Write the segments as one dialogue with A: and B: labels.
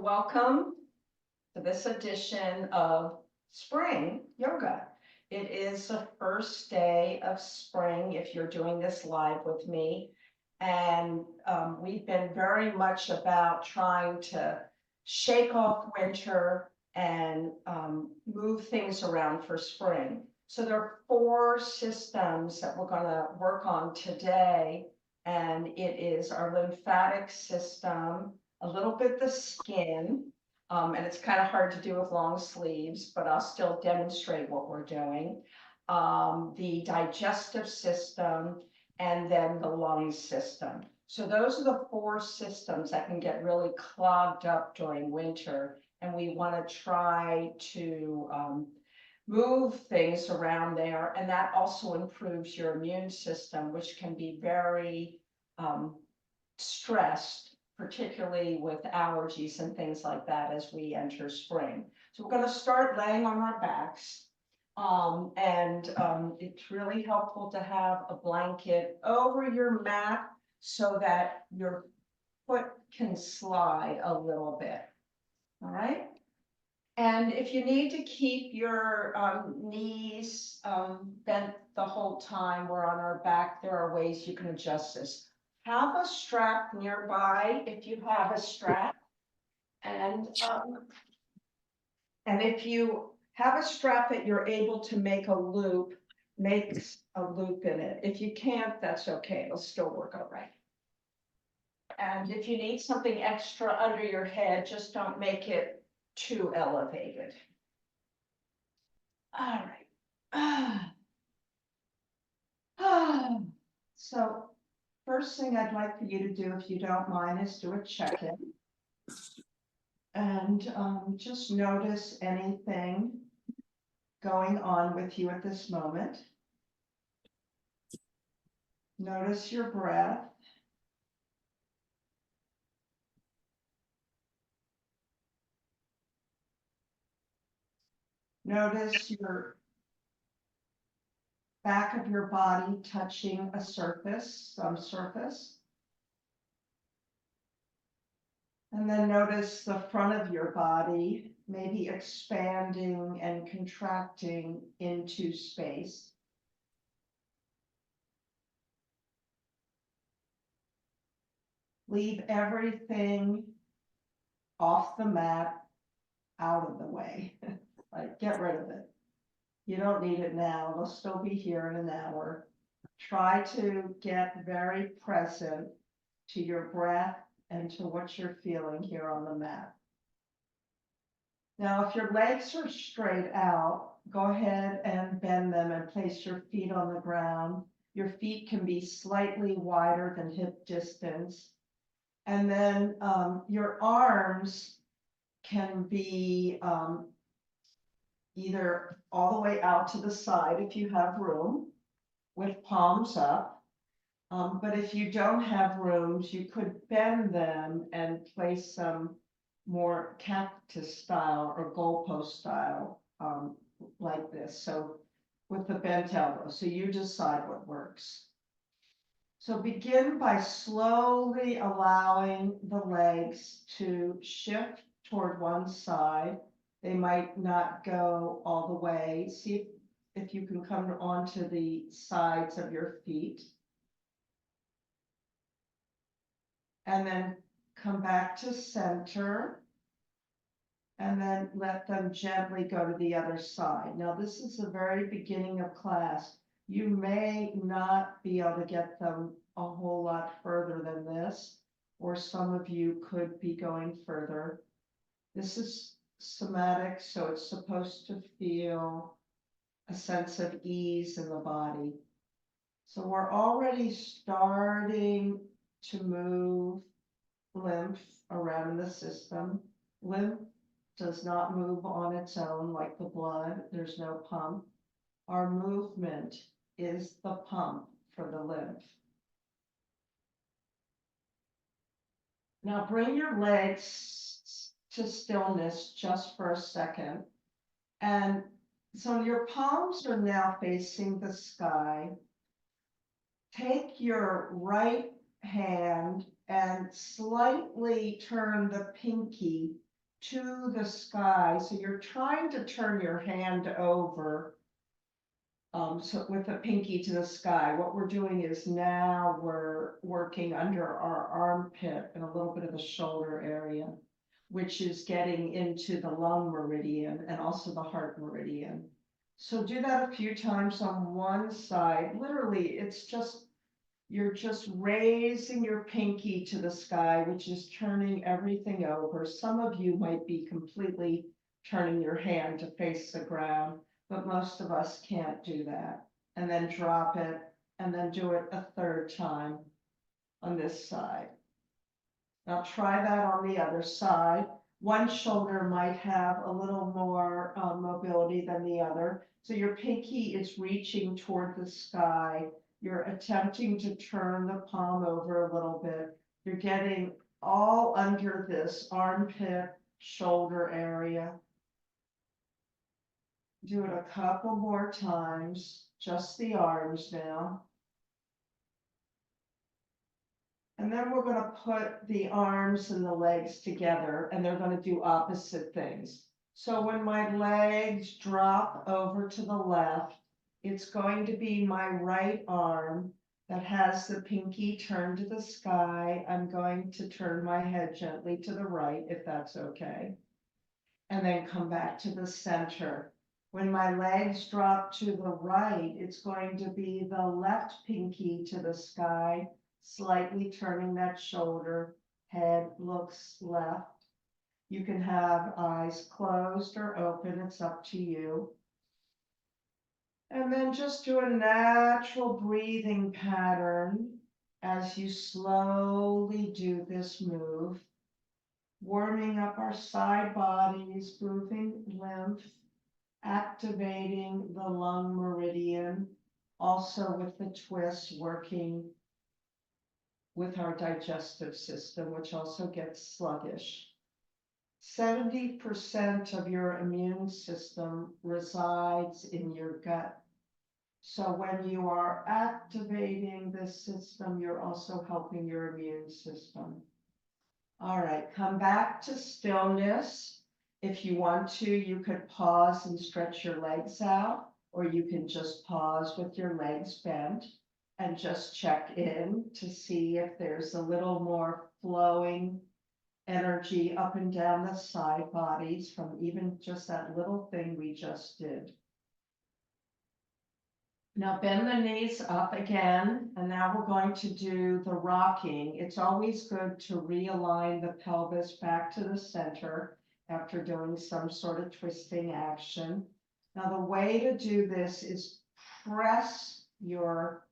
A: welcome to this edition of Spring Yoga. It is the first day of spring if you're doing this live with me. And we've been very much about trying to shake off winter and move things around for spring. So there are 4 systems that we're going to work on today. And it is our lymphatic system, a little bit the skin, and it's kind of hard to do with long sleeves, but I'll still demonstrate what we're doing. The digestive system, and then the lung system. So those are the 4 systems that can get really clogged up during winter, and we want to try to move things around there, and that also improves your immune system, which can be very stressed, particularly with allergies and things like that as we enter spring. So we're going to start laying on our backs, it's really helpful to have a blanket over your mat so that your foot can slide a little bit. All right. And if you need to keep your knees bent the whole time we're on our back, there are ways you can adjust this. Have a strap nearby if you have a strap. And if you have a strap that you're able to make a loop, make a loop in it. If you can't, that's okay. It'll still work all right. And if you need something extra under your head, just don't make it too elevated. All right. So first thing I'd like for you to do, if you don't mind, is do a check-in. And just notice anything going on with you at this moment. Notice your breath. Notice your back of your body touching a surface, some surface. And then notice the front of your body, maybe expanding and contracting into space. Leave everything off the mat, out of the way. Like, get rid of it. You don't need it now. It'll still be here in an hour. Try to get very present to your breath and to what you're feeling here on the mat. Now, if your legs are straight out, go ahead and bend them and place your feet on the ground. Your feet can be slightly wider than hip distance. And then your arms can be either all the way out to the side if you have room, with palms up. But if you don't have rooms, you could bend them and place some more cactus style or goalpost style like this. So with the bent elbow, so you decide what works. So begin by slowly allowing the legs to shift toward one side. They might not go all the way. See if you can come onto the sides of your feet. And then come back to center. And then let them gently go to the other side. Now, this is the very beginning of class. You may not be able to get them a whole lot further than this, or some of you could be going further. This is somatic, so it's supposed to feel a sense of ease in the body. So we're already starting to move lymph around the system. Lymph does not move on its own like the blood. There's no pump. Our movement is the pump for the lymph. Now bring your legs to stillness just for a second. And so your palms are now facing the sky. Take your right hand and slightly turn the pinky to the sky. So you're trying to turn your hand over. So with the pinky to the sky, what we're doing is now we're working under our armpit and a little bit of the shoulder area, which is getting into the lung meridian and also the heart meridian. So do that a few times on one side. Literally, it's just, you're just raising your pinky to the sky, which is turning everything over. Some of you might be completely turning your hand to face the ground, but most of us can't do that. And then drop it, and then do it a third time on this side. Now try that on the other side. One shoulder might have a little more mobility than the other. So your pinky is reaching toward the sky. You're attempting to turn the palm over a little bit. You're getting all under this armpit, shoulder area. Do it a couple more times, just the arms now. And then we're going to put the arms and the legs together, and they're going to do opposite things. So when my legs drop over to the left, it's going to be my right arm that has the pinky turned to the sky. I'm going to turn my head gently to the right, if that's okay, and then come back to the center. When my legs drop to the right, it's going to be the left pinky to the sky, slightly turning that shoulder, head looks left. You can have eyes closed or open, it's up to you. And then just do a natural breathing pattern as you slowly do this move, warming up our side bodies, moving lymph, activating the lung meridian, also with the twists, working with our digestive system, which also gets sluggish. 70% of your immune system resides in your gut. So when you are activating this system, you're also helping your immune system. All right, come back to stillness. If you want to, you could pause and stretch your legs out, or you can just pause with your legs bent and just check in to see if there's a little more flowing energy up and down the side bodies from even just that little thing we just did. Now bend the knees up again, and now we're going to do the rocking. It's always good to realign the pelvis back to the center after doing some sort of twisting action. Now the way to do this is press your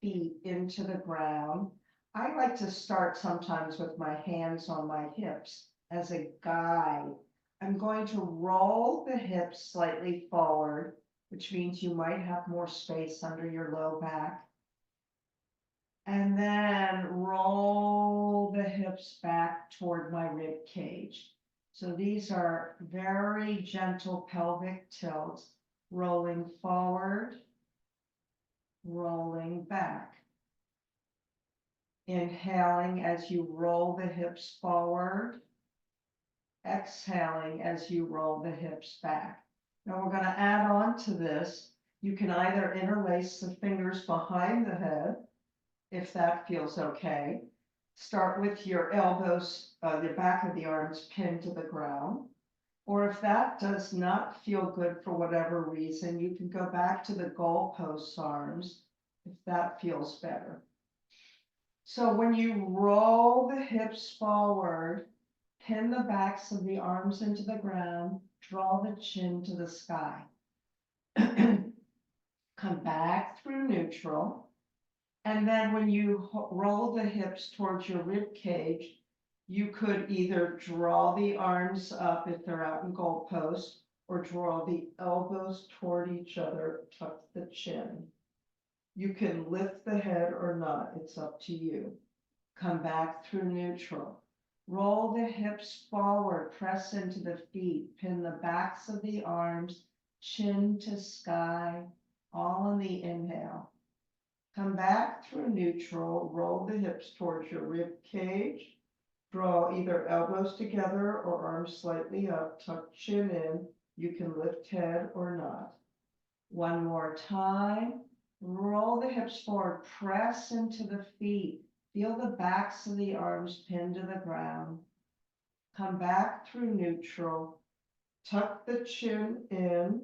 A: feet into the ground. I like to start sometimes with my hands on my hips as a guide. I'm going to roll the hips slightly forward, which means you might have more space under your low back. And then roll the hips back toward my rib cage. So these are very gentle pelvic tilts, rolling forward, rolling back. Inhaling as you roll the hips forward, exhaling as you roll the hips back. Now we're going to add on to this. You can either interlace the fingers behind the head, if that feels okay. Start with your elbows, the back of the arms pinned to the ground. Or if that does not feel good for whatever reason, you can go back to the goalpost arms, if that feels better. So when you roll the hips forward, pin the backs of the arms into the ground, draw the chin to the sky. Come back through neutral. And then when you roll the hips towards your rib cage, you could either draw the arms up if they're out in goalpost, or draw the elbows toward each other, tuck the chin. You can lift the head or not, it's up to you. Come back through neutral. Roll the hips forward, press into the feet, pin the backs of the arms, chin to sky, all on the inhale. Come back through neutral, roll the hips towards your rib cage,
B: Draw either elbows together or arms slightly up, tuck chin in. You can lift head or not. One more time. Roll the hips forward, press into the feet. Feel the backs of the arms pinned to the ground. Come back through neutral. Tuck the chin in.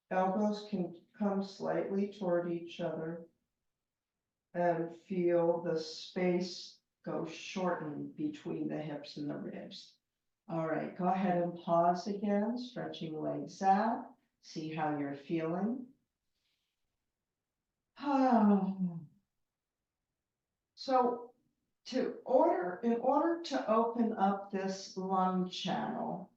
B: Elbows can come slightly toward each other. And feel the space go shorten between the hips and the ribs. All right, go ahead and pause again, stretching legs out. See how you're feeling. So in order to open up this lung channel,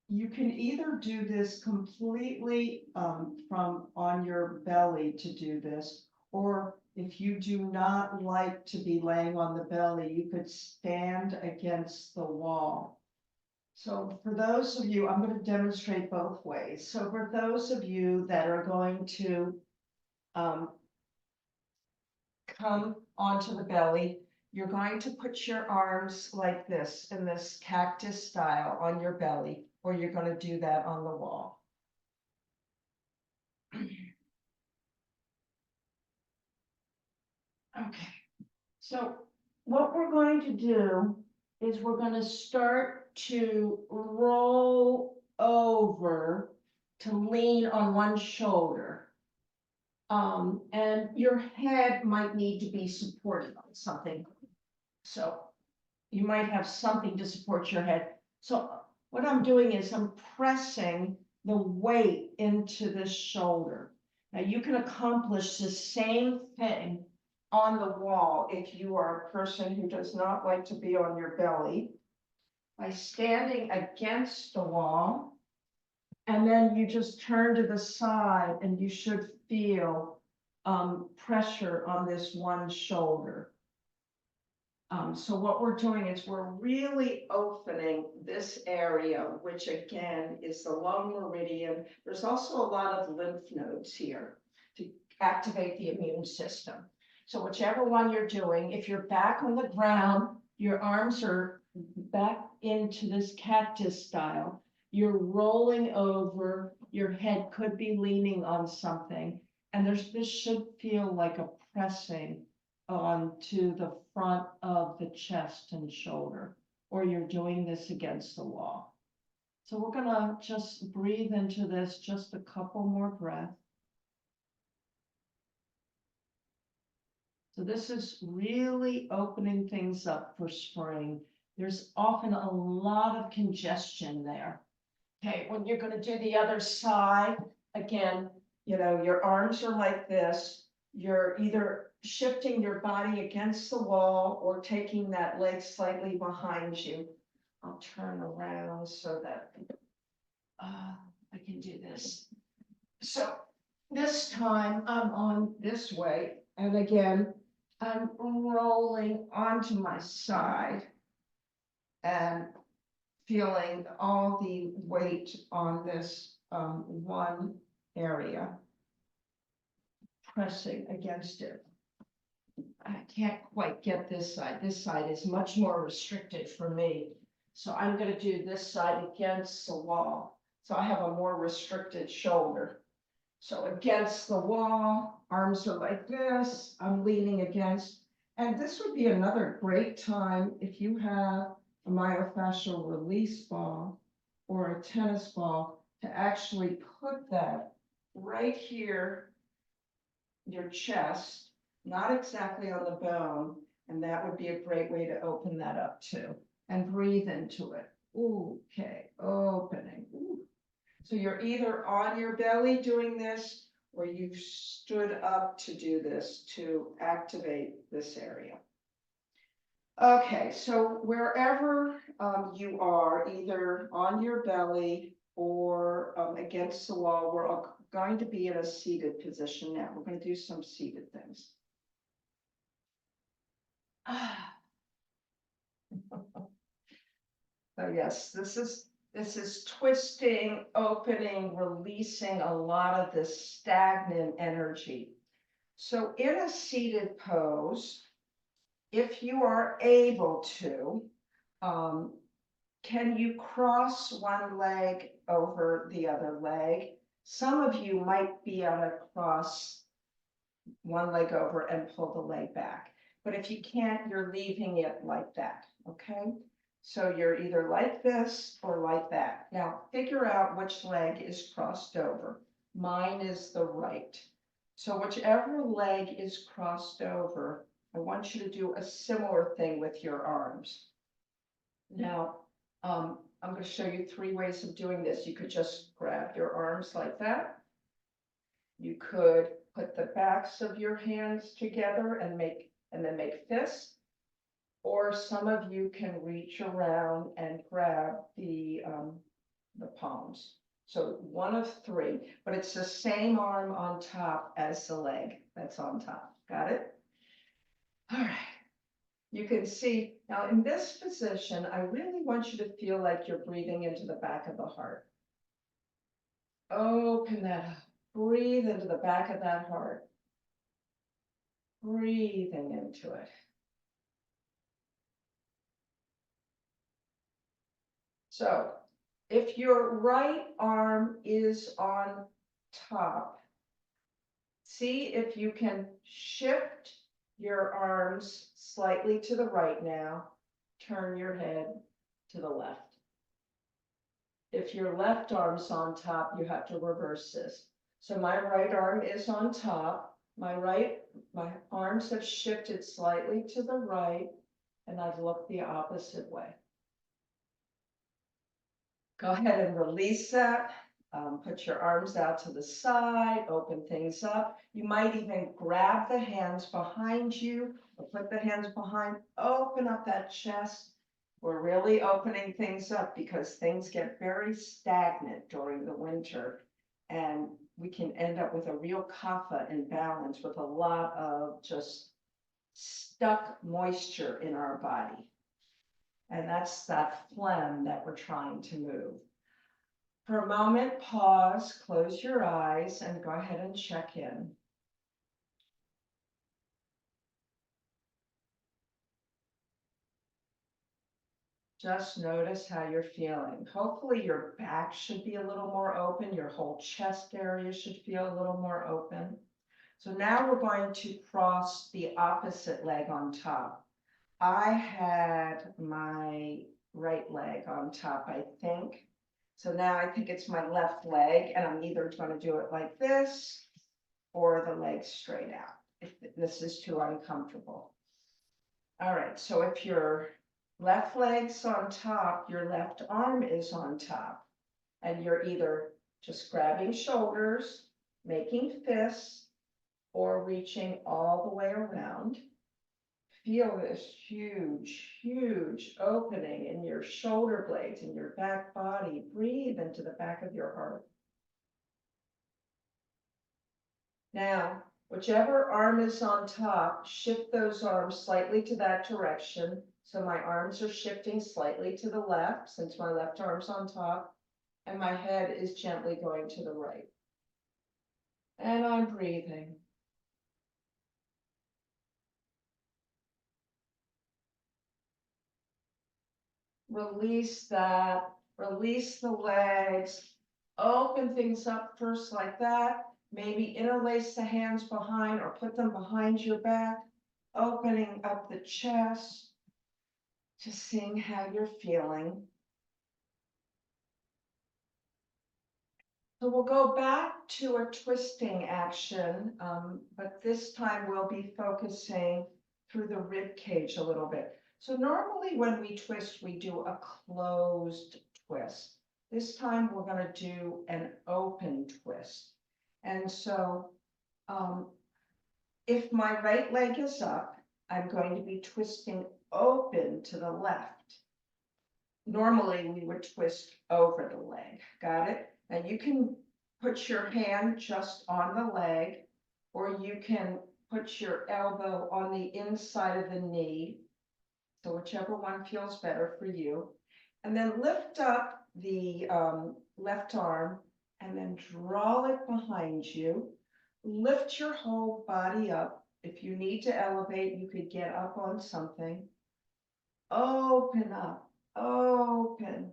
B: you can either do this completely from on your belly to do this, or if you do not like to be laying on the belly, you could stand against the wall. So for those of you, I'm going to demonstrate both ways. So for those of you that are going to come onto the belly, you're going to put your arms like this in this cactus style on your belly, or you're going to do that on the wall. Okay, so what we're going to do is we're going to start to roll over to lean on one shoulder. And your head might need to be supported on something. So you might have something to support your head. So what I'm doing is I'm pressing the weight into this shoulder. Now you can accomplish the same thing on the wall if you are a person who does not like to be on your belly, by standing against the wall. And then you just turn to the side and you should feel pressure on this one shoulder. So what we're doing is we're really opening this area, which again is the lung meridian. There's also a lot of lymph nodes here to activate the immune system. So whichever one you're doing, if you're back on the ground, your arms are back into this cactus style. You're rolling over, your head could be leaning on something, and this should feel like a pressing onto the front of the chest and shoulder, or you're doing this against the wall. So we're gonna just breathe into this just a couple more breaths. So this is really opening things up for spring. There's often a lot of congestion there. Okay, when you're going to do the other side, again, you know, your arms are like this. You're either shifting your body against the wall or taking that leg slightly behind you. I'll turn around so that I can do this. So this time I'm on this way. And again, I'm rolling onto my side and feeling all the weight on this one area, pressing against it. I can't quite get this side. This side is much more restricted for me. So I'm going to do this side against the wall. So I have a more restricted shoulder. So against the wall, arms are like this, I'm leaning against. And this would be another great time if you have a myofascial release ball or a tennis ball to actually put that right here, your chest, not exactly on the bone. And that would be a great way to open that up too. And breathe into it. Okay, opening. Ooh. So you're either on your belly doing this, or you've stood up to do this to activate this area. Okay, so wherever you are, either on your belly or against the wall, we're going to be in a seated position now. We're going to do some seated things. So yes, this is twisting, opening, releasing a lot of this stagnant energy. So in a seated pose, if you are able to, can you cross one leg over the other leg? Some of you might be able to cross one leg over and pull the leg back. But if you can't, you're leaving it like that, okay? So you're either like this or like that. Now, figure out which leg is crossed over. Mine is the right. So whichever leg is crossed over, I want you to do a similar thing with your arms. Now, I'm going to show you 3 ways of doing this. You could just grab your arms like that. You could put the backs of your hands together and then make fists. Or some of you can reach around and grab the palms. So one of 3, but it's the same arm on top as the leg that's on top. Got it? All right. You can see now in this position, I really want you to feel like you're breathing into the back of the heart. Open that up. Breathe into the back of that heart. Breathing into it. So if your right arm is on top, see if you can shift your arms slightly to the right now. Turn your head to the left. If your left arm's on top, you have to reverse this. So my right arm is on top. My arms have shifted slightly to the right, and I've looked the opposite way. Go ahead and release that. Put your arms out to the side, open things up. You might even grab the hands behind you or put the hands behind, open up that chest. We're really opening things up because things get very stagnant during the winter, and we can end up with a real kapha imbalance with a lot of just stuck moisture in our body. And that's that phlegm that we're trying to move. For a moment, pause, close your eyes, and go ahead and check in. Just notice how you're feeling. Hopefully your back should be a little more open. Your whole chest area should feel a little more open. So now we're going to cross the opposite leg on top. I had my right leg on top, I think. So now I think it's my left leg, and I'm either going to do it like this or the leg straight out, if this is too uncomfortable. All right, so if your left leg's on top, your left arm is on top, and you're either just grabbing shoulders, making fists, or reaching all the way around. Feel this huge, huge opening in your shoulder blades, in your back body. Breathe into the back of your heart. Now, whichever arm is on top, shift those arms slightly to that direction. So my arms are shifting slightly to the left, since my left arm's on top, and my head is gently going to the right. And I'm breathing. Release that, release the legs, open things up first like that, maybe interlace the hands behind or put them behind your back, opening up the chest, just seeing how you're feeling. So we'll go back to a twisting action, but this time we'll be focusing through the rib cage a little bit. So normally when we twist, we do a closed twist. This time we're going to do an open twist. And so if my right leg is up, I'm going to be twisting open to the left. Normally we would twist over the leg. Got it? Now you can put your hand just on the leg, or you can put your elbow on the inside of the knee. So whichever one feels better for you. And then lift up the left arm and then draw it behind you. Lift your whole body up. if you need to elevate, you could get up on something. Open up, open.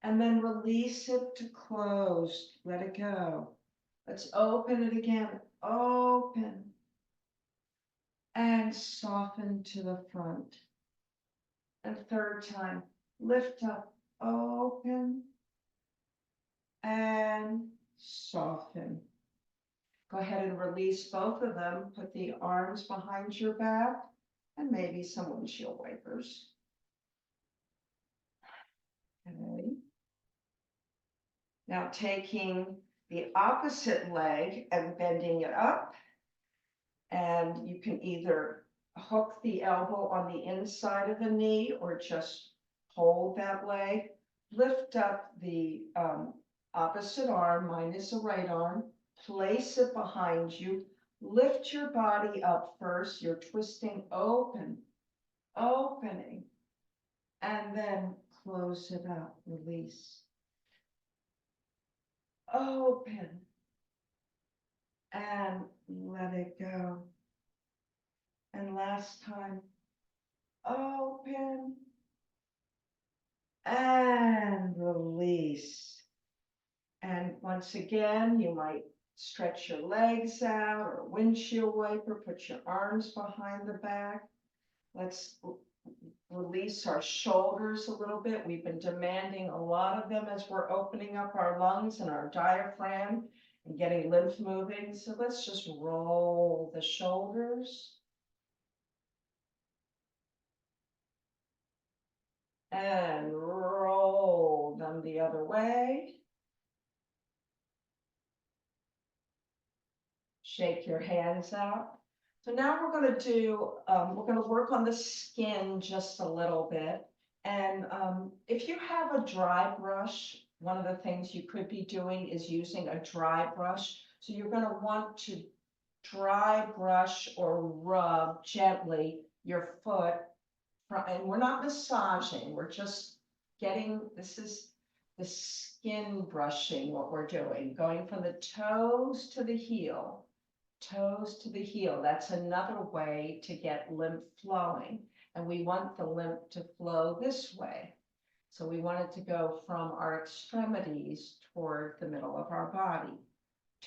B: And then release it to close, let it go. Let's open it again, open. And soften to the front. And third time, lift up, open. And soften. Go ahead and release both of them. Put the arms behind your back and maybe some windshield wipers. Okay. Now taking the opposite leg and bending it up. And you can either hook the elbow on the inside of the knee or just hold that leg. Lift up the opposite arm, mine is the right arm, place it behind you, lift your body up first, you're twisting open, opening, and then close it up, release. Open, and let it go. And last time, open, and release. And once again, you might stretch your legs out or windshield wiper, put your arms behind the back. Let's release our shoulders a little bit. We've been demanding a lot of them as we're opening up our lungs and our diaphragm and getting lymph moving. So let's just roll the shoulders. And roll them the other way. Shake your hands out. So now we're going to work on the skin just a little bit. And if you have a dry brush, one of the things you could be doing is using a dry brush. So you're going to want to dry brush or rub gently your foot. And we're not massaging, we're just getting, this is the skin brushing, what we're doing, going from the toes to the heel. Toes to the heel, that's another way to get lymph flowing. And we want the lymph to flow this way. So we want it to go from our extremities toward the middle of our body.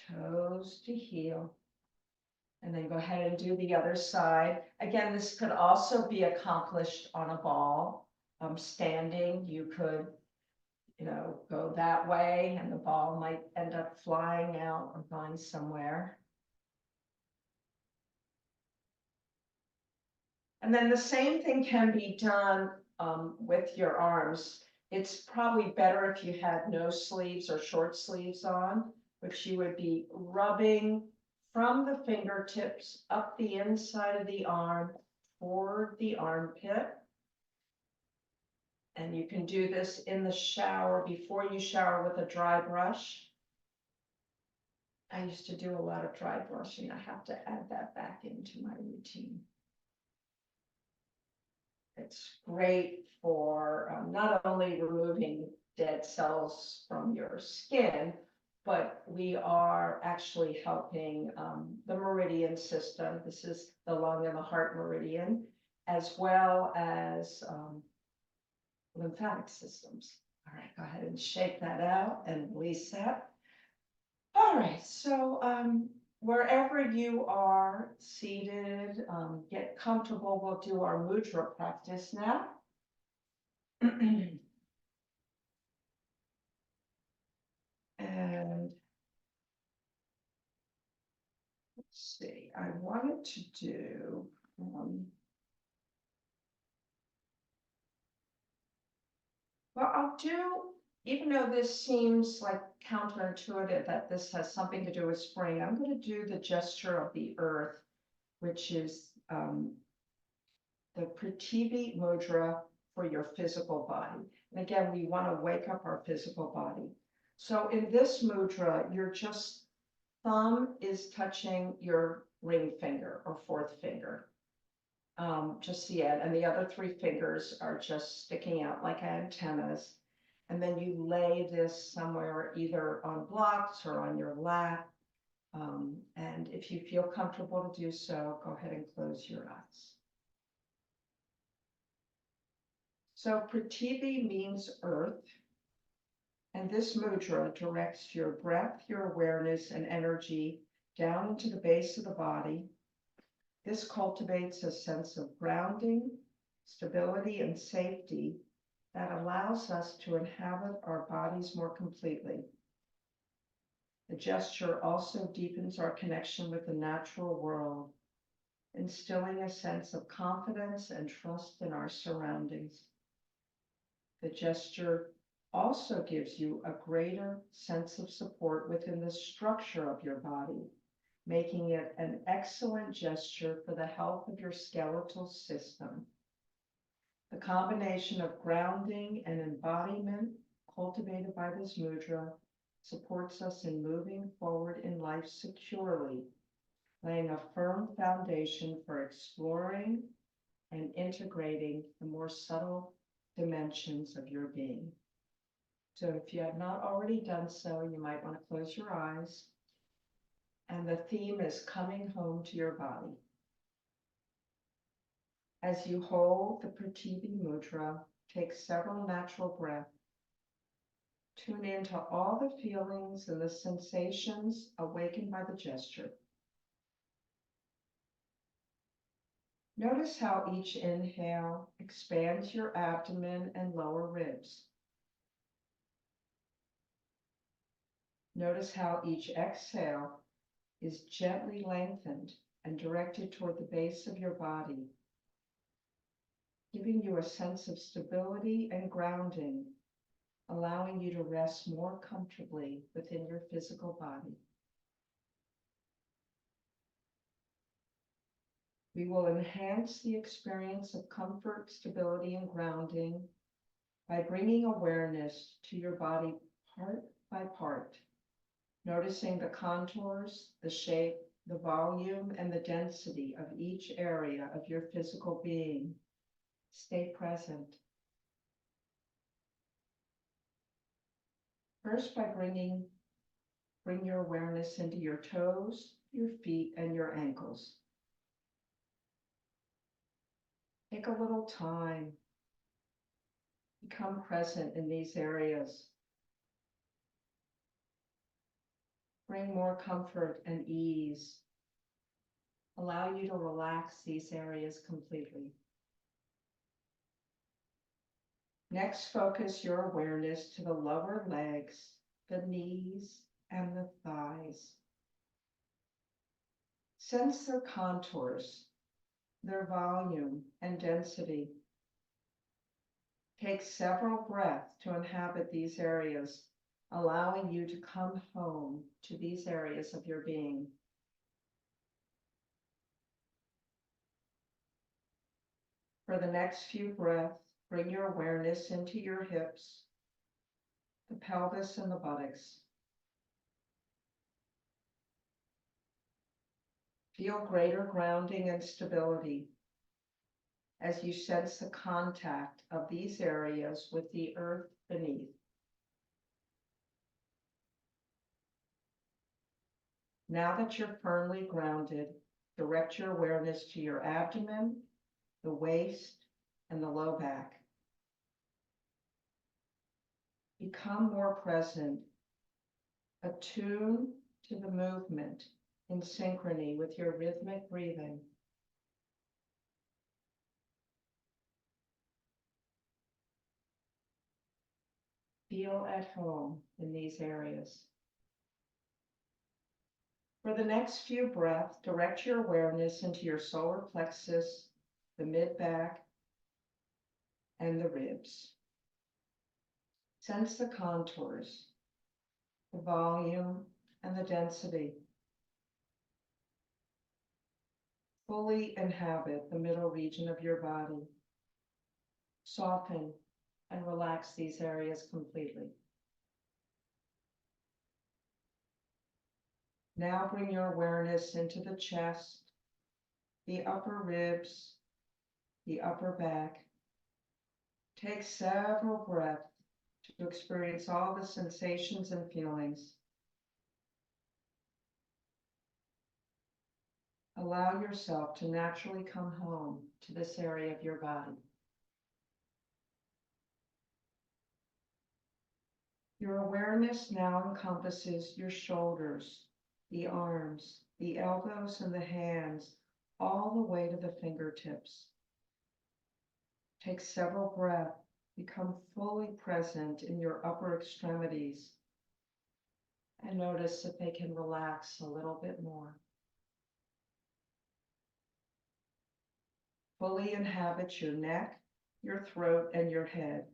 B: Toes to heel. And then go ahead and do the other side. Again, this could also be accomplished on a ball. Standing, you could, go that way and the ball might end up flying out or going somewhere. And then the same thing can be done with your arms. It's probably better if you had no sleeves or short sleeves on, which you would be rubbing from the fingertips up the inside of the arm toward the armpit. And you can do this in the shower before you shower with a dry brush. I used to do a lot of dry brushing. I have to add that back into my routine. It's great for not only removing dead cells from your skin, but we are actually helping the meridian system. This is the lung and the heart meridian, as well as lymphatic systems. All right, go ahead and shake that out and release that. All right, so wherever you are seated, get comfortable. We'll do our mudra practice now. And let's see, I wanted to do, I'll do, even though this seems like counterintuitive that this has something to do with spring, I'm going to do the gesture of the earth, which is the Prithvi mudra for your physical body. And again, we want to wake up our physical body. So in this mudra, your just thumb is touching your ring finger or fourth finger. Just the end, and the other three fingers are just sticking out like antennas. And then you lay this somewhere either on blocks or on your lap.
A: And if you feel comfortable to do so, go ahead and close your eyes. So Prithivi means earth, and this mudra directs your breath, your awareness, and energy down into the base of the body. This cultivates a sense of grounding, stability, and safety that allows us to inhabit our bodies more completely. The gesture also deepens our connection with the natural world, instilling a sense of confidence and trust in our surroundings. The gesture also gives you a greater sense of support within the structure of your body, making it an excellent gesture for the health of your skeletal system. The combination of grounding and embodiment cultivated by this mudra supports us in moving forward in life securely, laying a firm foundation for exploring and integrating the more subtle dimensions of your being. So if you have not already done so, you might want to close your eyes. And the theme is coming home to your body. As you hold the Prithivi Mudra, take several natural breaths. Tune into all the feelings and the sensations awakened by the gesture. Notice how each inhale expands your abdomen and lower ribs. Notice how each exhale is gently lengthened and directed toward the base of your body, giving you a sense of stability and grounding, allowing you to rest more comfortably within your physical body. We will enhance the experience of comfort, stability, and grounding by bringing awareness to your body part by part, noticing the contours, the shape, the volume, and the density of each area of your physical being. Stay present. First, by bring your awareness into your toes, your feet, and your ankles. Take a little time. Become present in these areas. Bring more comfort and ease. Allow you to relax these areas completely. Next, focus your awareness to the lower legs, the knees, and the thighs. Sense their contours, their volume and density. Take several breaths to inhabit these areas, allowing you to come home to these areas of your being. For the next few breaths, bring your awareness into your hips, the pelvis, and the buttocks. Feel greater grounding and stability as you sense the contact of these areas with the earth beneath. Now that you're firmly grounded, direct your awareness to your abdomen, the waist, and the low back. Become more present, attune to the movement in synchrony with your rhythmic breathing. Feel at home in these areas. For the next few breaths, direct your awareness into your solar plexus, the mid-back, and the ribs. Sense the contours, the volume, and the density. Fully inhabit the middle region of your body. Soften and relax these areas completely. Now bring your awareness into the chest, the upper ribs, the upper back. Take several breaths to experience all the sensations and feelings. Allow yourself to naturally come home to this area of your body. Your awareness now encompasses your shoulders, the arms, the elbows, and the hands, all the way to the fingertips. Take several breaths. Become fully present in your upper extremities and notice if they can relax a little bit more. Fully inhabit your neck, your throat, and your head.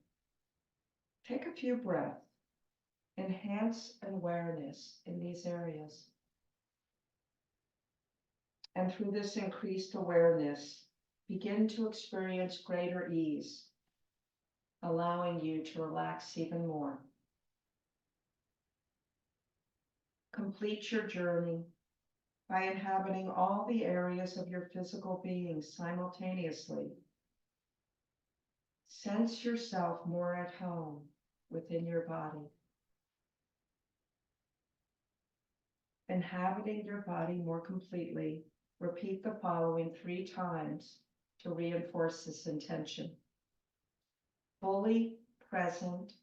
A: Take a few breaths. Enhance awareness in these areas. And through this increased awareness, begin to experience greater ease, allowing you to relax even more. Complete your journey by inhabiting all the areas of your physical being simultaneously. Sense yourself more at home within your body. Inhabiting your body more completely, repeat the following 3 times to reinforce this intention. Fully present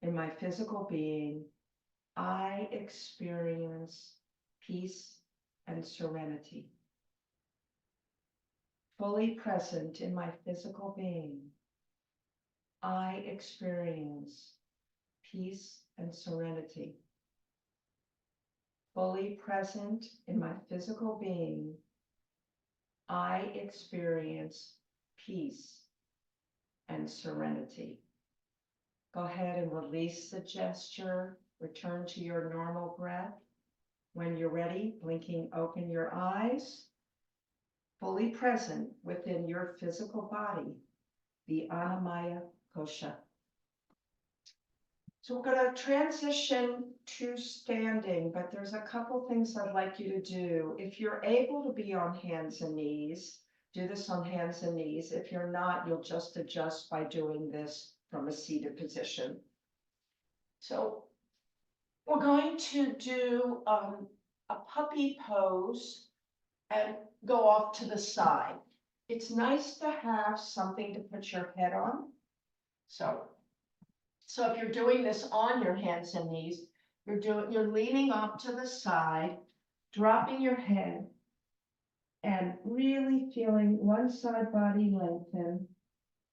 A: in my physical being, I experience peace and serenity. Fully present in my physical being, I experience peace and serenity. Fully present in my physical being, I experience peace and serenity. Go ahead and release the gesture. Return to your normal breath. When you're ready, blinking, open your eyes. Fully present within your physical body, the Annamaya Kosha. So we're going to transition to standing, but there's a couple things I'd like you to do. If you're able to be on hands and knees, do this on hands and knees. If you're not, you'll just adjust by doing this from a seated position. So we're going to do a puppy pose and go off to the side. It's nice to have something to put your head on. So if you're doing this on your hands and knees, you're leaning off to the side, dropping your head, and really feeling one side body lengthen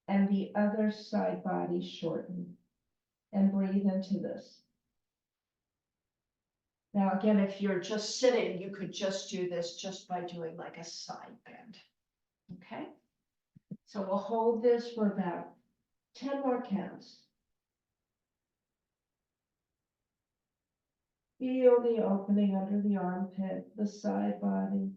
A: and the other side body shorten. And breathe into this. Now, again, if you're just sitting, you could just do this just by doing like a side bend. Okay? So we'll hold this for about 10 more counts. Feel the opening under the armpit, the side body.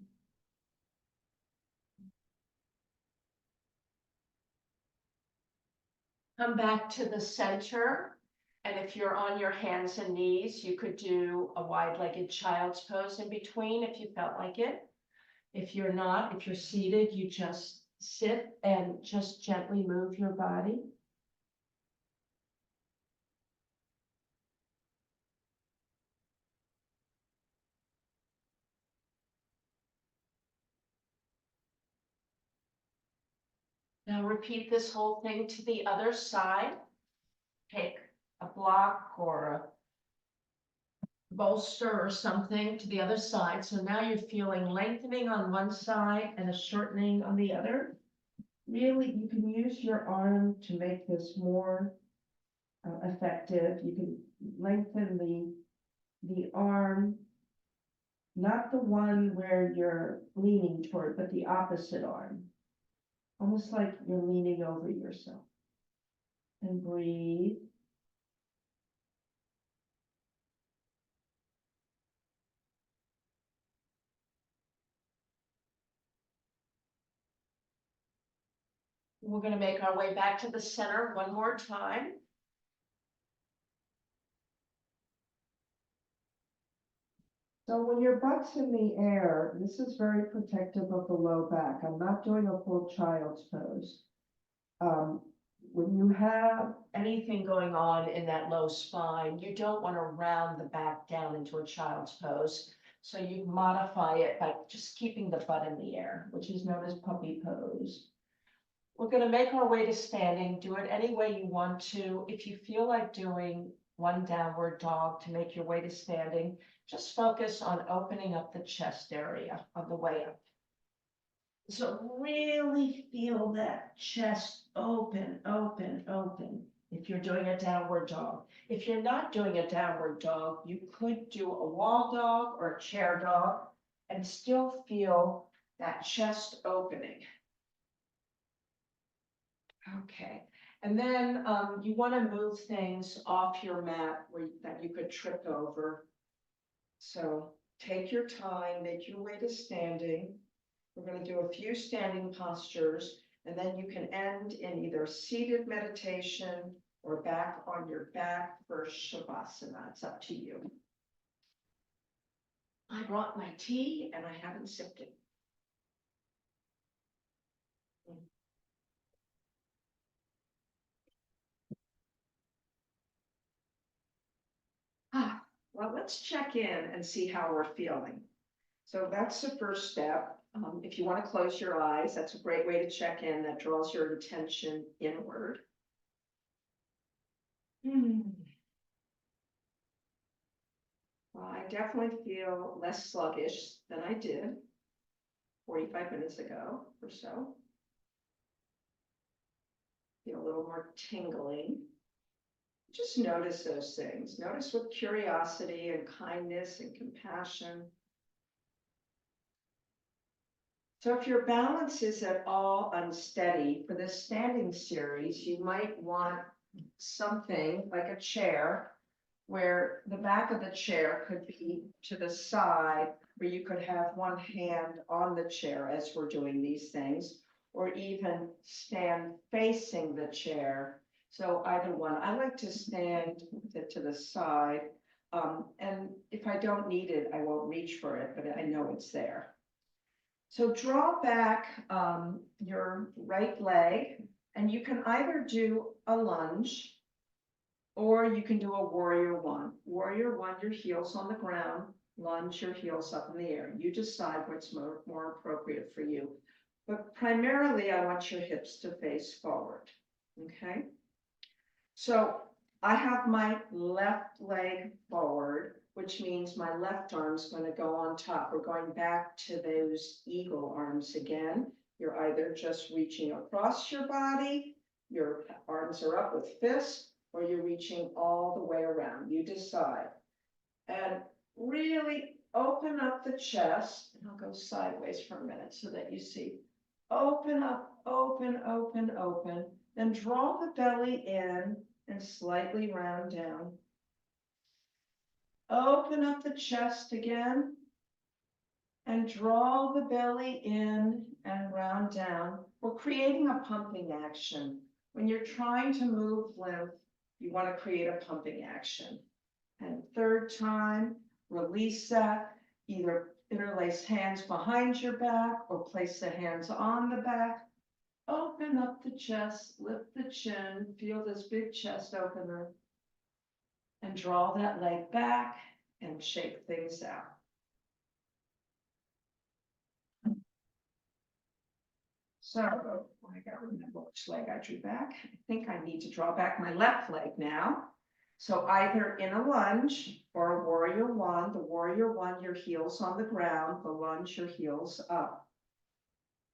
A: Come back to the center. And if you're on your hands and knees, you could do a wide-legged child's pose in between if you felt like it. If you're not, if you're seated, you just sit and just gently move your body. Now repeat this whole thing to the other side. Take a block or a bolster or something to the other side. So now you're feeling lengthening on one side and a shortening on the other. Really, you can use your arm to make this more effective. You can lengthen the arm, not the one where you're leaning toward, but the opposite arm. Almost like you're leaning over yourself. And breathe. We're going to make our way back to the center one more time. So when your butt's in the air, this is very protective of the low back. I'm not doing a full child's pose. When you have anything going on in that low spine, you don't want to round the back down into a child's pose.
B: So you modify it by just keeping the butt in the air, which is known as puppy pose. We're going to make our way to standing. Do it any way you want to. If you feel like doing one downward dog to make your way to standing, just focus on opening up the chest area on the way up. So really feel that chest open, open, open. If you're doing a downward dog. If you're not doing a downward dog, you could do a wall dog or a chair dog and still feel that chest opening. Okay, and then you want to move things off your mat that you could trip over. So take your time, make your way to standing. We're going to do a few standing postures, and then you can end in either seated meditation or back on your back for Shavasana. It's up to you. I brought my tea and I haven't sipped it. Well, let's check in and see how we're feeling. So that's the first step. If you want to close your eyes, that's a great way to check in. That draws your attention inward. Well, I definitely feel less sluggish than I did 45 minutes ago or so. Feel a little more tingling. Just notice those things. Notice with curiosity and kindness and compassion. So if your balance is at all unsteady for this standing series, you might want something like a chair where the back of the chair could be to the side, where you could have one hand on the chair as we're doing these things, or even stand facing the chair. So either one. I like to stand with it to the side, and if I don't need it, I won't reach for it, but I know it's there. So draw back your right leg, and you can either do a lunge or you can do a warrior one. Warrior one, your heels on the ground, lunge, your heels up in the air. You decide what's more appropriate for you. But primarily, I want your hips to face forward, okay? So I have my left leg forward, which means my left arm's going to go on top. We're going back to those eagle arms again. You're either just reaching across your body, your arms are up with fists, or you're reaching all the way around. You decide. And really open up the chest. And I'll go sideways for a minute so that you see. Open up, open, open, open. Then draw the belly in and slightly round down. Open up the chest again and draw the belly in and round down. We're creating a pumping action. When you're trying to move lymph, you want to create a pumping action. And third time, release that. Either interlace hands behind your back or place the hands on the back. Open up the chest, lift the chin, feel this big chest opener, and draw that leg back and shake things out. So I got to remember which leg I drew back. I think I need to draw back my left leg now. So either in a lunge or a warrior one. The warrior one, your heels on the ground. The lunge, your heels up.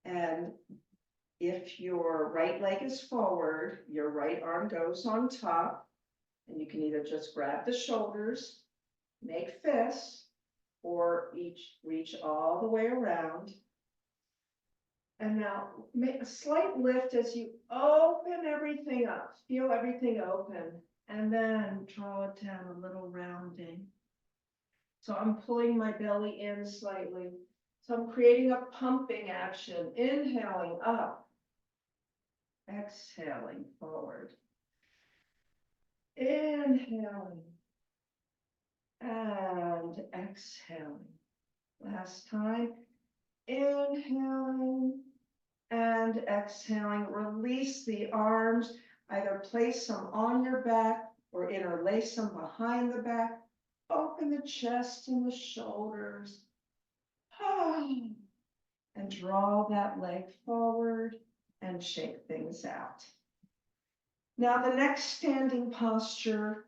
B: And if your right leg is forward, your right arm goes on top. And you can either just grab the shoulders, make fists, or reach all the way around. And now make a slight lift as you open everything up, feel everything open, and then draw it down a little rounding. So I'm pulling my belly in slightly. So I'm creating a pumping action, inhaling up, exhaling forward, inhaling and exhaling. Last time, inhaling and exhaling. Release the arms, either place them on your back or interlace them behind the back. Open the chest and the shoulders. And draw that leg forward and shake things out. Now, the next standing posture,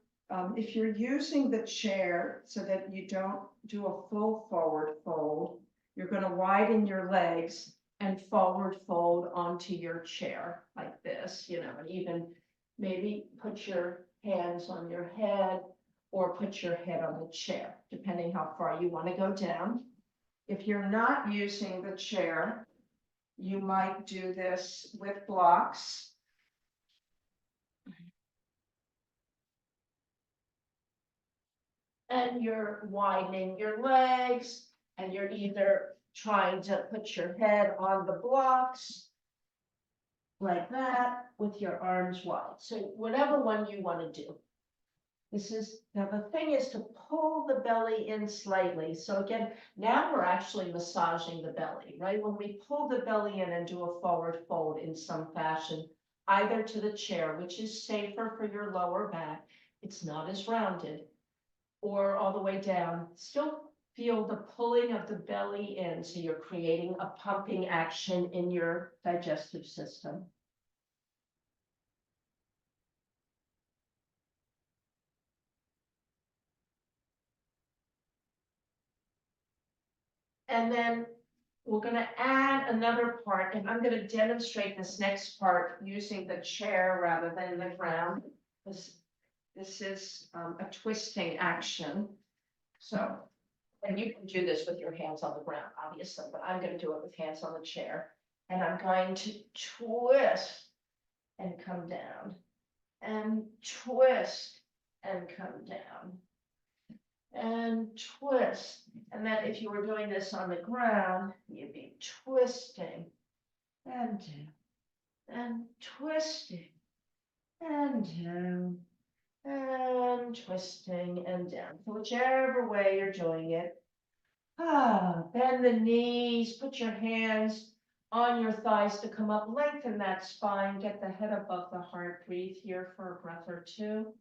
B: if you're using the chair so that you don't do a full forward fold, you're going to widen your legs and forward fold onto your chair like this, and even maybe put your hands on your head or put your head on the chair, depending how far you want to go down. If you're not using the chair, you might do this with blocks. And you're widening your legs, and you're either trying to put your head on the blocks like that with your arms wide. So whatever one you want to do. Now the thing is to pull the belly in slightly. So again, now we're actually massaging the belly, right? When we pull the belly in and do a forward fold in some fashion, either to the chair, which is safer for your lower back, it's not as rounded, or all the way down, still feel the pulling of the belly in. So you're creating a pumping action in your digestive system. And then we're going to add another part, and I'm going to demonstrate this next part using the chair rather than the ground. This is a twisting action. So, and you can do this with your hands on the ground, obviously, but I'm going to do it with hands on the chair. And I'm going to twist and come down, and twist and come down, and twist. And then if you were doing this on the ground, you'd be twisting and down, and twisting and down, and twisting and down. So whichever way you're doing it. Bend the knees, put your hands on your thighs to come up, lengthen that spine, get the head above the heart, breathe here for a breath or two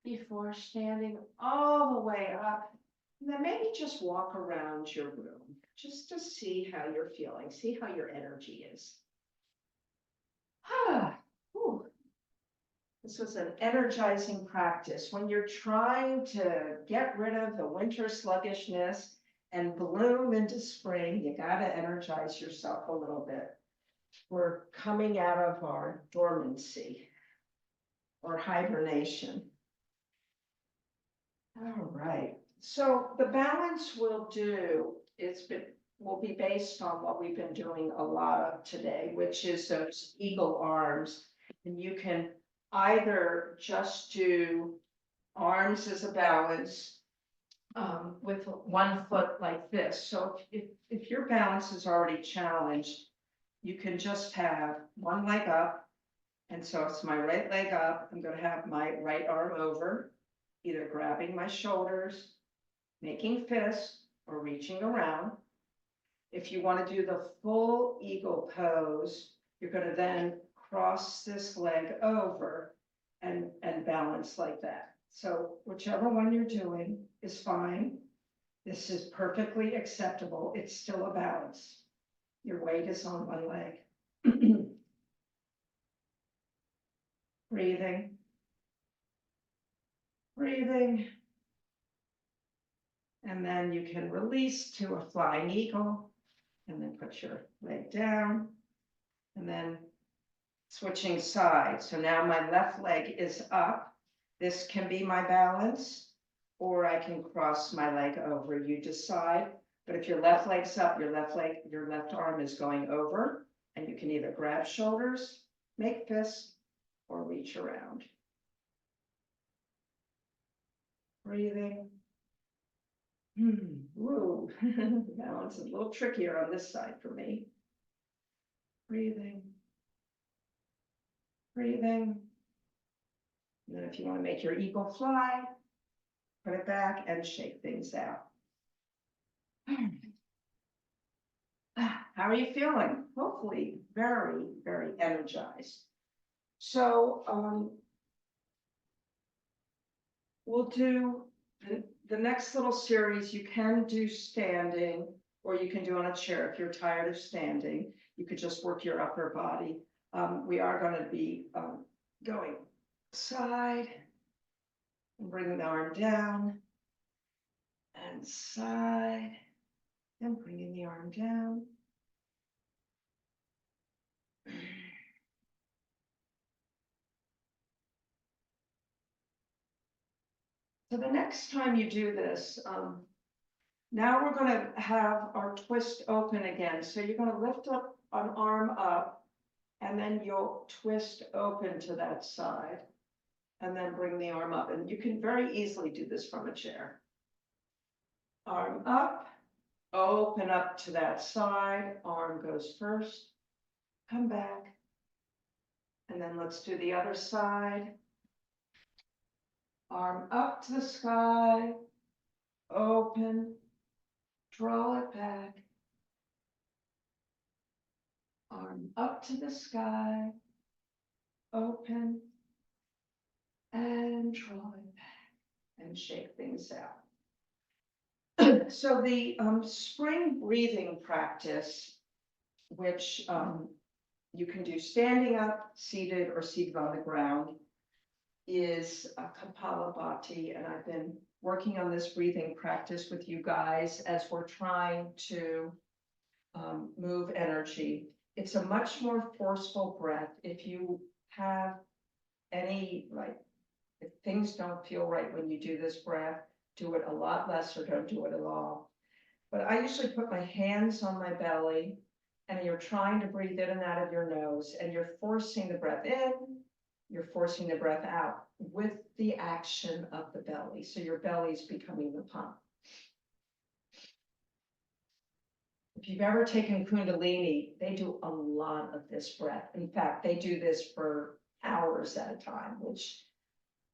B: before standing all the way up. And then maybe just walk around your room just to see how you're feeling, see how your energy is. This was an energizing practice. When you're trying to get rid of the winter sluggishness and bloom into spring, you got to energize yourself a little bit. We're coming out of our dormancy or hibernation. All right. So the balance we'll do will be based on what we've been doing a lot of today, which is those eagle arms. And you can either just do arms as a balance with one foot like this. So if your balance is already challenged, you can just have one leg up. And so it's my right leg up. I'm going to have my right arm over, either grabbing my shoulders, making fists, or reaching around. If you want to do the full eagle pose, you're going to then cross this leg over and balance like that. So whichever one you're doing is fine. This is perfectly acceptable. It's still a balance. Your weight is on one leg. Breathing. Breathing. And then you can release to a flying eagle, and then put your leg down, and then switching sides. So now my left leg is up. This can be my balance, or I can cross my leg over. You decide. But if your left leg's up, your left arm is going over, and you can either grab shoulders, make fists, or reach around. Breathing. Woo. Balance is a little trickier on this side for me. Breathing. Breathing. And then if you want to make your eagle fly, put it back and shake things out. How are you feeling? Hopefully very, very energized. So we'll do The next little series, you can do standing, or you can do on a chair. If you're tired of standing, you could just work your upper body. We are gonna be, going side, and bringing the arm down, and side, and bringing the arm down. So the next time you do this, now we're gonna have our twist open again. So you're gonna lift up an arm up, and then you'll twist open to that side, and then bring the arm up. And you can very easily do this from a chair. Arm up, open up to that side, arm goes first, come back. And then let's do the other side. Arm up to the sky, open, draw it back. Arm up to the sky, open, and draw it back, and shake things out. So the spring breathing practice, which you can do standing up, seated, or seated on the ground, is a Kapalabhati, and I've been working on this breathing practice with you guys as we're trying to move energy. It's a much more forceful breath. If you have any, like, if things don't feel right when you do this breath, do it a lot less or don't do it at all. But I usually put my hands on my belly, and you're trying to breathe in and out of your nose, and you're forcing the breath in, you're forcing the breath out with the action of the belly. So your belly's becoming the pump. If you've ever taken Kundalini, they do a lot of this breath. In fact, they do this for hours at a time, which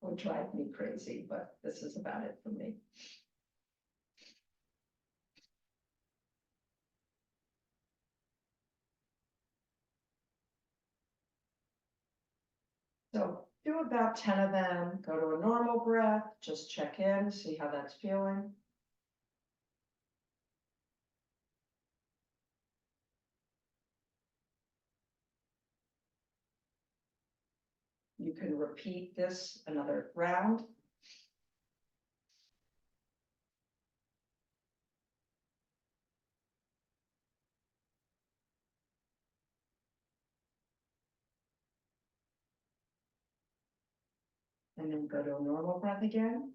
B: would drive me crazy, but this is about it for me. So do about 10 of them, go to a normal breath, just check in, see how that's feeling. You can repeat this another round. And then go to a normal breath again.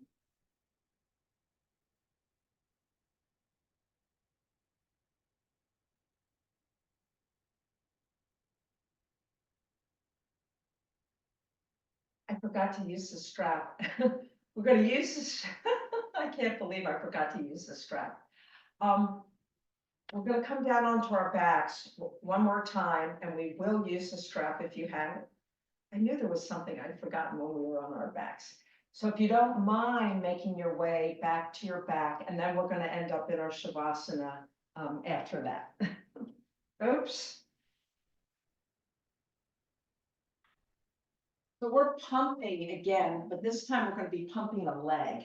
B: I forgot to use the strap. We're going to use this. I can't believe I forgot to use the strap. We're going to come down onto our backs one more time, and we will use the strap if you have it. I knew there was something I'd forgotten when we were on our backs. So if you don't mind making your way back to your back, and then we're going to end up in our Shavasana after that. Oops. So we're pumping again, but this time we're going to be pumping a leg.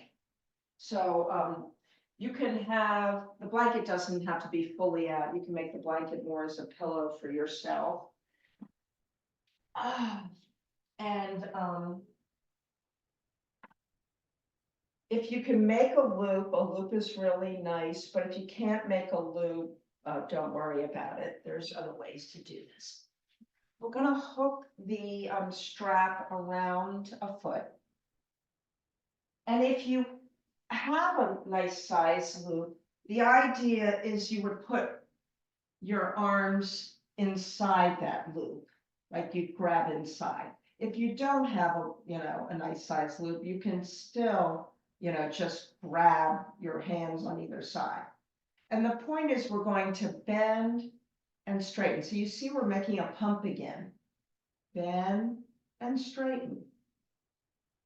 B: So you can have, the blanket doesn't have to be fully out. You can make the blanket more as a pillow for yourself. And if you can make a loop is really nice, but if you can't make a loop, don't worry about it. There's other ways to do this. We're gonna hook the strap around a foot. And if you have a nice size loop, the idea is you would put your arms inside that loop, like you grab inside. If you don't have a nice size loop, you can still, just grab your hands on either side. And the point is we're going to bend and straighten. So you see we're making a pump again. Bend and straighten.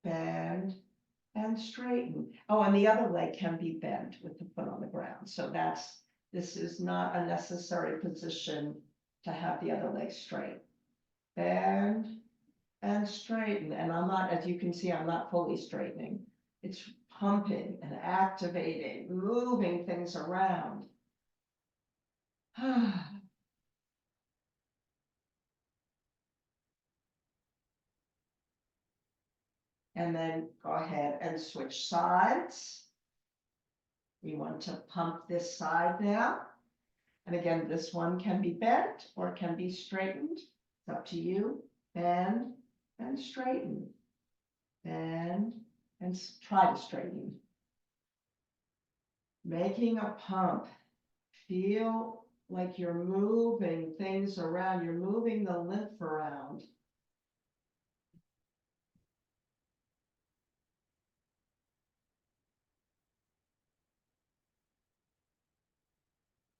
B: Bend and straighten. Oh, and the other leg can be bent with the foot on the ground. So this is not a necessary position to have the other leg straight. Bend and straighten. And I'm not, as you can see, I'm not fully straightening. It's pumping and activating, moving things around. And then go ahead and switch sides. We want to pump this side now. And again, this one can be bent or can be straightened. It's up to you. Bend and straighten. Bend and try to straighten. Making a pump. Feel like you're moving things around. You're moving the lymph around.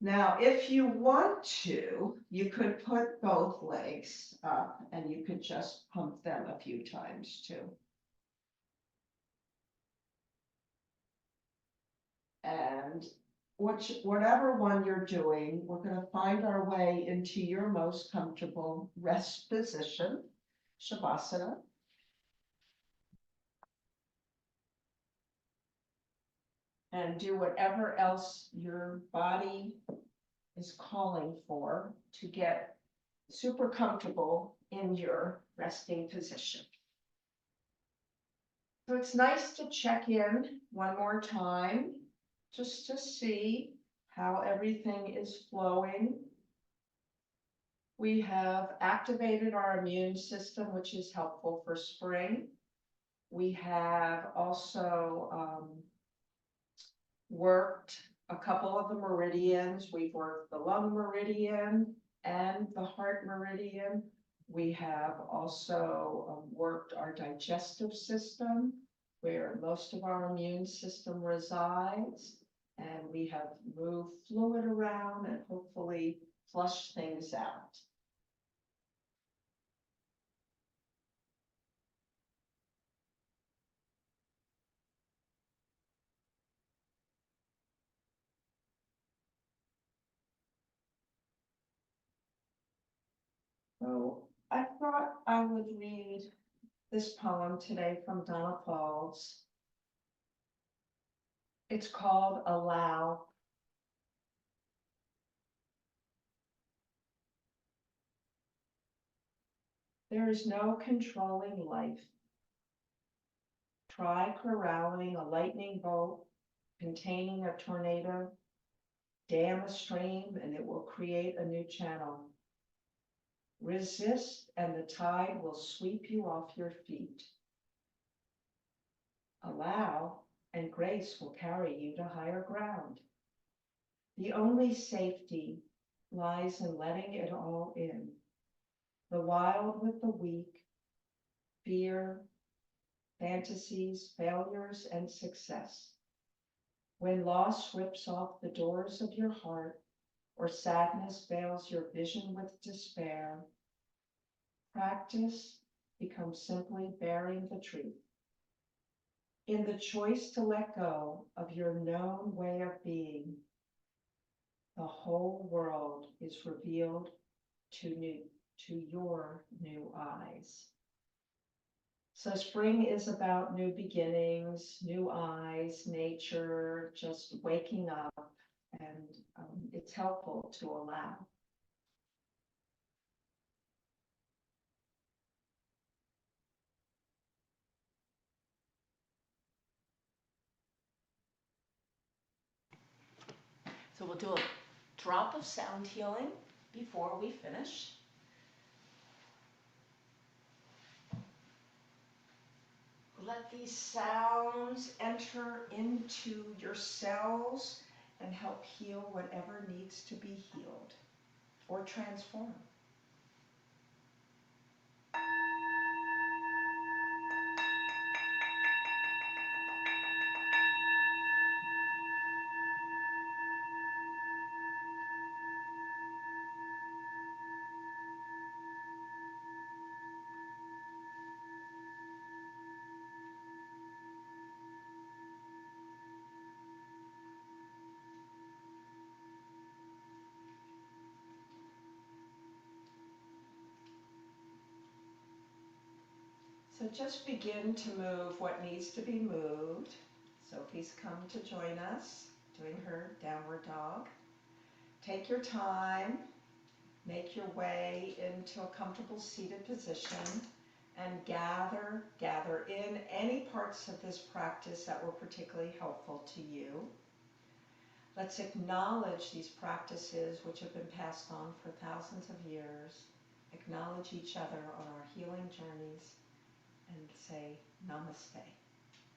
B: Now, if you want to, you could put both legs up and you could just pump them a few times too. And whatever one you're doing, we're going to find our way into your most comfortable rest position, Shavasana. And do whatever else your body is calling for to get super comfortable in your resting position. So it's nice to check in one more time, just to see how everything is flowing. We have activated our immune system, which is helpful for spring. We have also worked a couple of the meridians. We've worked the lung meridian and the heart meridian. We have also worked our digestive system, where most of our immune system resides. And we have moved fluid around and hopefully flush things out. So I thought I would read this poem today from Donna Pauls. It's called Allow. There is no controlling life. Try corralling a lightning bolt containing a tornado. Dam a stream and it will create a new channel. Resist and the tide will sweep you off your feet. Allow and grace will carry you to higher ground. The only safety lies in letting it all in. The wild with the weak, fear, fantasies, failures, and success. When loss rips off the doors of your heart, or sadness veils your vision with despair, practice becomes simply bearing the truth. In the choice to let go of your known way of being, the whole world is revealed to your new eyes. So spring is about new beginnings, new eyes, nature, just waking up, and it's helpful to allow. So we'll do a drop of sound healing before we finish. Let these sounds enter into your cells and help heal whatever needs to be healed or transformed.
A: So just begin to move what needs to be moved. Sophie's come to join us, doing her downward dog. Take your time, make your way into a comfortable seated position, and gather in any parts of this practice that were particularly helpful to you. Let's acknowledge these practices which have been passed on for thousands of years, acknowledge each other on our healing journeys, and say namaste.